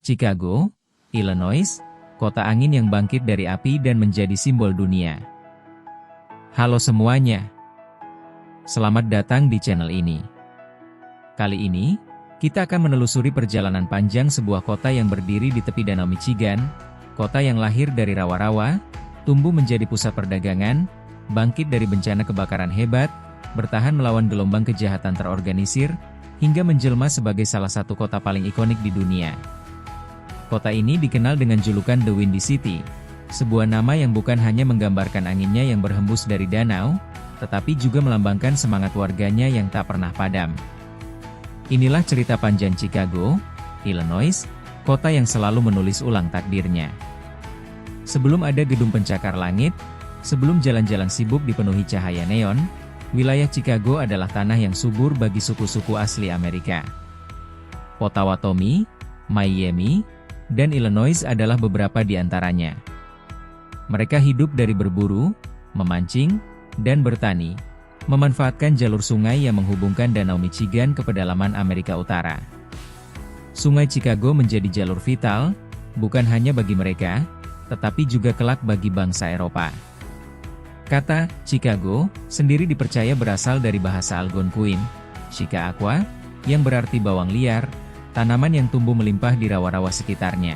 Chicago, Illinois, kota angin yang bangkit dari api dan menjadi simbol dunia. Halo semuanya, selamat datang di channel ini. Kali ini, kita akan menelusuri perjalanan panjang sebuah kota yang berdiri di tepi Danau Michigan, kota yang lahir dari rawa-rawa, tumbuh menjadi pusat perdagangan, bangkit dari bencana kebakaran hebat, bertahan melawan gelombang kejahatan terorganisir, hingga menjelma sebagai salah satu kota paling ikonik di dunia. Kota ini dikenal dengan julukan The Windy City, sebuah nama yang bukan hanya menggambarkan anginnya yang berhembus dari danau, tetapi juga melambangkan semangat warganya yang tak pernah padam. Inilah cerita panjang Chicago, Illinois, kota yang selalu menulis ulang takdirnya. Sebelum ada gedung pencakar langit, sebelum jalan-jalan sibuk dipenuhi cahaya neon, wilayah Chicago adalah tanah yang subur bagi suku-suku asli Amerika. Potawatomi, Miami, dan Illinois adalah beberapa di antaranya. Mereka hidup dari berburu, memancing, dan bertani, memanfaatkan jalur sungai yang menghubungkan Danau Michigan ke pedalaman Amerika Utara. Sungai Chicago menjadi jalur vital, bukan hanya bagi mereka, tetapi juga kelak bagi bangsa Eropa. Kata Chicago sendiri dipercaya berasal dari bahasa Algonquin, Chica Aqua, yang berarti bawang liar, tanaman yang tumbuh melimpah di rawa-rawa sekitarnya.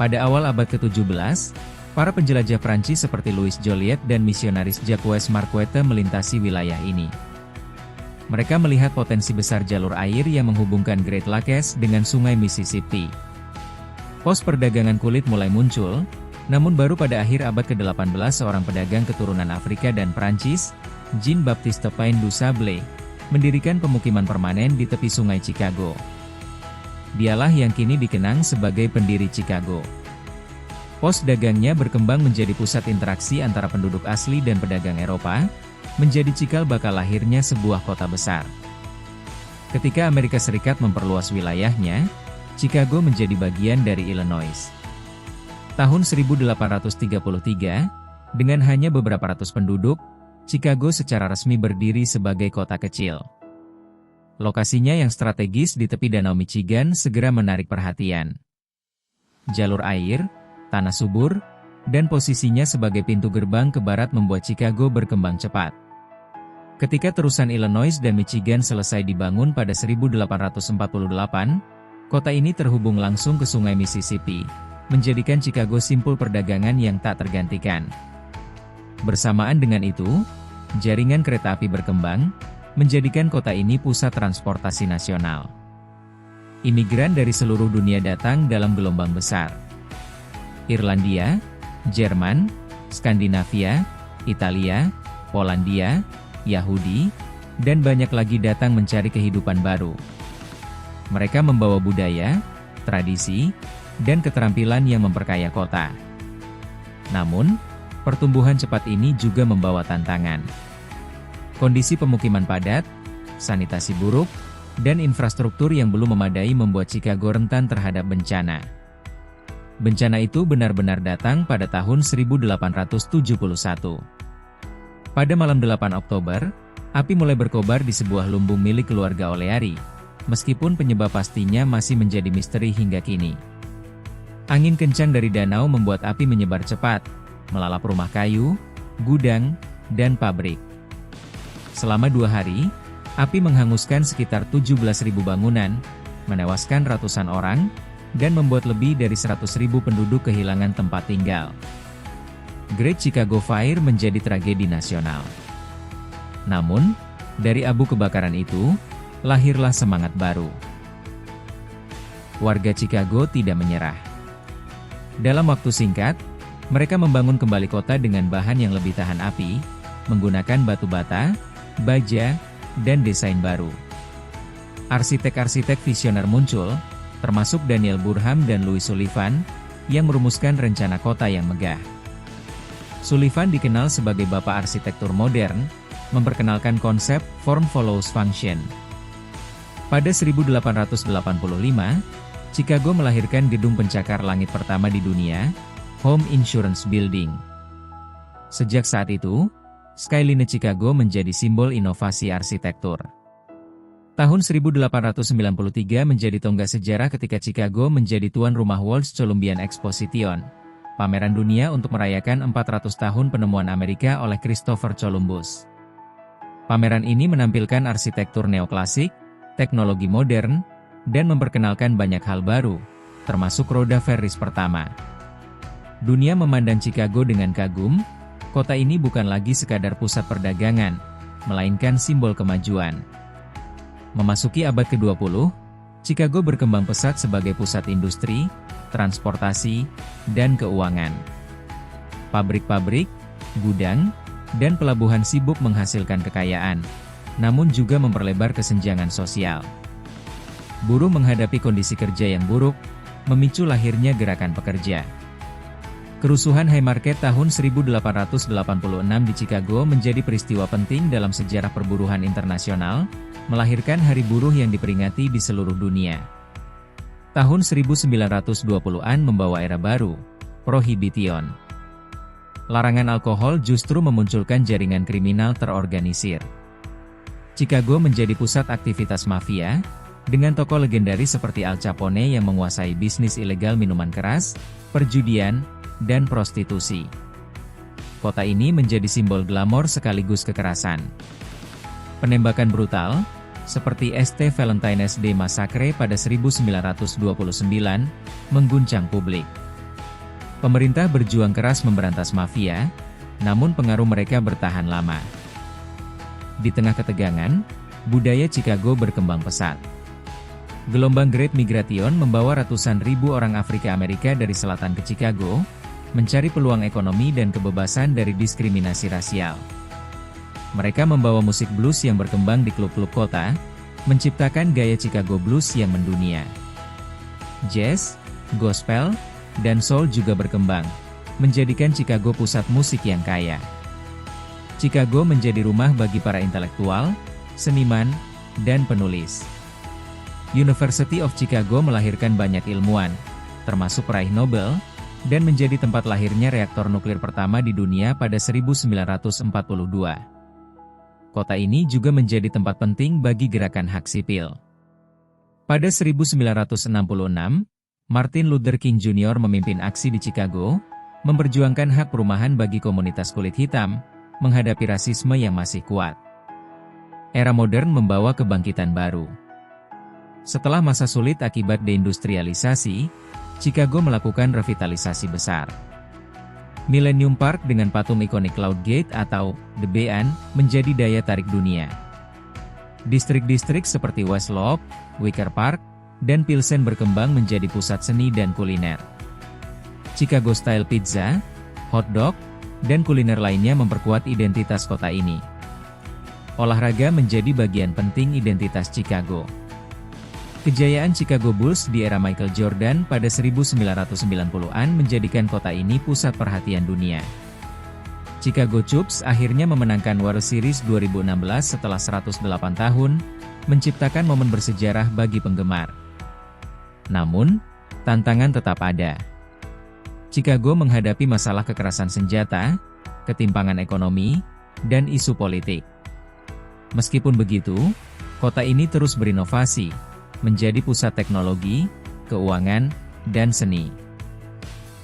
Pada awal abad ke-17, para penjelajah Prancis seperti Louis Joliet dan misionaris Jacques Marquette melintasi wilayah ini. Mereka melihat potensi besar jalur air yang menghubungkan Great Lakes dengan sungai Mississippi. Pos perdagangan kulit mulai muncul, namun baru pada akhir abad ke-18 seorang pedagang keturunan Afrika dan Prancis, Jean-Baptiste Pain du Sable, mendirikan pemukiman permanen di tepi sungai Chicago. Dialah yang kini dikenang sebagai pendiri Chicago. Pos dagangnya berkembang menjadi pusat interaksi antara penduduk asli dan pedagang Eropa, menjadi cikal bakal lahirnya sebuah kota besar. Ketika Amerika Serikat memperluas wilayahnya, Chicago menjadi bagian dari Illinois. Tahun 1833, dengan hanya beberapa ratus penduduk, Chicago secara resmi berdiri sebagai kota kecil. Lokasinya yang strategis di tepi Danau Michigan segera menarik perhatian. Jalur air, tanah subur, dan posisinya sebagai pintu gerbang ke barat membuat Chicago berkembang cepat. Ketika terusan Illinois dan Michigan selesai dibangun pada 1848, kota ini terhubung langsung ke sungai Mississippi, menjadikan Chicago simpul perdagangan yang tak tergantikan. Bersamaan dengan itu, jaringan kereta api berkembang, menjadikan kota ini pusat transportasi nasional. Imigran dari seluruh dunia datang dalam gelombang besar. Irlandia, Jerman, Skandinavia, Italia, Polandia, Yahudi, dan banyak lagi datang mencari kehidupan baru. Mereka membawa budaya, tradisi, dan keterampilan yang memperkaya kota. Namun, pertumbuhan cepat ini juga membawa tantangan. Kondisi pemukiman padat, sanitasi buruk, dan infrastruktur yang belum memadai membuat Chicago rentan terhadap bencana. Bencana itu benar-benar datang pada tahun 1871. Pada malam 8 Oktober, api mulai berkobar di sebuah lumbung milik keluarga O'Leary, meskipun penyebab pastinya masih menjadi misteri hingga kini. Angin kencang dari danau membuat api menyebar cepat, melalap rumah kayu, gudang, dan pabrik. Selama 2 hari, api menghanguskan sekitar 17.000 bangunan, menewaskan ratusan orang, dan membuat lebih dari 100.000 penduduk kehilangan tempat tinggal. Great Chicago Fire menjadi tragedi nasional. Namun, dari abu kebakaran itu, lahirlah semangat baru. Warga Chicago tidak menyerah. Dalam waktu singkat, mereka membangun kembali kota dengan bahan yang lebih tahan api, menggunakan batu bata, baja, dan desain baru. Arsitek-arsitek visioner muncul, termasuk Daniel Burham dan Louis Sullivan, yang merumuskan rencana kota yang megah. Sullivan dikenal sebagai bapak arsitektur modern, memperkenalkan konsep form follows function. Pada 1885, Chicago melahirkan gedung pencakar langit pertama di dunia, Home Insurance Building. Sejak saat itu, Skyline Chicago menjadi simbol inovasi arsitektur. Tahun 1893 menjadi tonggak sejarah ketika Chicago menjadi tuan rumah World's Columbian Exposition, pameran dunia untuk merayakan 400 tahun penemuan Amerika oleh Christopher Columbus. Pameran ini menampilkan arsitektur neoklasik, teknologi modern, dan memperkenalkan banyak hal baru, termasuk roda Ferris pertama. Dunia memandang Chicago dengan kagum. Kota ini bukan lagi sekadar pusat perdagangan, melainkan simbol kemajuan. Memasuki abad ke-20, Chicago berkembang pesat sebagai pusat industri, transportasi, dan keuangan. Pabrik-pabrik, gudang, dan pelabuhan sibuk menghasilkan kekayaan, namun juga memperlebar kesenjangan sosial. Buruh menghadapi kondisi kerja yang buruk, memicu lahirnya gerakan pekerja. Kerusuhan Haymarket tahun 1886 di Chicago menjadi peristiwa penting dalam sejarah perburuhan internasional, melahirkan Hari Buruh yang diperingati di seluruh dunia. Tahun 1920-an membawa era baru, Prohibition. Larangan alkohol justru memunculkan jaringan kriminal terorganisir. Chicago menjadi pusat aktivitas mafia, dengan tokoh legendaris seperti Al Capone yang menguasai bisnis ilegal minuman keras, perjudian, dan prostitusi. Kota ini menjadi simbol glamor sekaligus kekerasan. Penembakan brutal, seperti St. Valentine's Day Massacre pada 1929, mengguncang publik. Pemerintah berjuang keras memberantas mafia, namun pengaruh mereka bertahan lama. Di tengah ketegangan, budaya Chicago berkembang pesat. Gelombang Great Migration membawa ratusan ribu orang Afrika Amerika dari selatan ke Chicago, mencari peluang ekonomi dan kebebasan dari diskriminasi rasial. Mereka membawa musik blues yang berkembang di klub-klub kota, menciptakan gaya Chicago Blues yang mendunia. Jazz, gospel, dan soul juga berkembang, menjadikan Chicago pusat musik yang kaya. Chicago menjadi rumah bagi para intelektual, seniman, dan penulis. University of Chicago melahirkan banyak ilmuwan, termasuk peraih Nobel, dan menjadi tempat lahirnya reaktor nuklir pertama di dunia pada 1942. Kota ini juga menjadi tempat penting bagi gerakan hak sipil. Pada 1966, Martin Luther King Jr. memimpin aksi di Chicago, memperjuangkan hak perumahan bagi komunitas kulit hitam, menghadapi rasisme yang masih kuat. Era modern membawa kebangkitan baru. Setelah masa sulit akibat deindustrialisasi, Chicago melakukan revitalisasi besar. Millennium Park dengan patung ikonik Cloud Gate atau The Bean menjadi daya tarik dunia. Distrik-distrik seperti West Loop, Wicker Park, dan Pilsen berkembang menjadi pusat seni dan kuliner. Chicago-style pizza, hotdog, dan kuliner lainnya memperkuat identitas kota ini. Olahraga menjadi bagian penting identitas Chicago. Kejayaan Chicago Bulls di era Michael Jordan pada 1990-an menjadikan kota ini pusat perhatian dunia. Chicago Cubs akhirnya memenangkan World Series 2016 setelah 108 tahun, menciptakan momen bersejarah bagi penggemar. Namun, tantangan tetap ada. Chicago menghadapi masalah kekerasan senjata, ketimpangan ekonomi, dan isu politik. Meskipun begitu, kota ini terus berinovasi, menjadi pusat teknologi, keuangan, dan seni.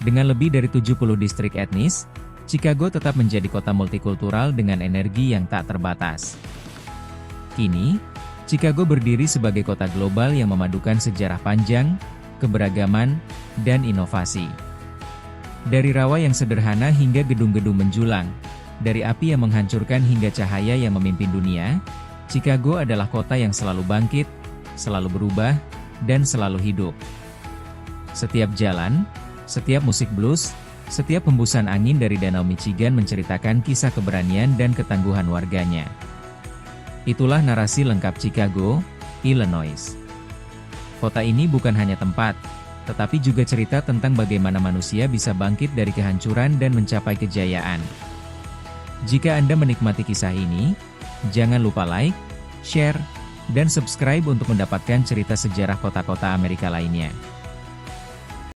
Dengan lebih dari 70 distrik etnis, Chicago tetap menjadi kota multikultural dengan energi yang tak terbatas. Kini, Chicago berdiri sebagai kota global yang memadukan sejarah panjang, keberagaman, dan inovasi. Dari rawa yang sederhana hingga gedung-gedung menjulang, dari api yang menghancurkan hingga cahaya yang memimpin dunia, Chicago adalah kota yang selalu bangkit, selalu berubah, dan selalu hidup. Setiap jalan, setiap musik blues, setiap hembusan angin dari Danau Michigan menceritakan kisah keberanian dan ketangguhan warganya. Itulah narasi lengkap Chicago, Illinois. Kota ini bukan hanya tempat, tetapi juga cerita tentang bagaimana manusia bisa bangkit dari kehancuran dan mencapai kejayaan. Jika Anda menikmati kisah ini, jangan lupa like, share, dan subscribe untuk mendapatkan cerita sejarah kota-kota Amerika lainnya.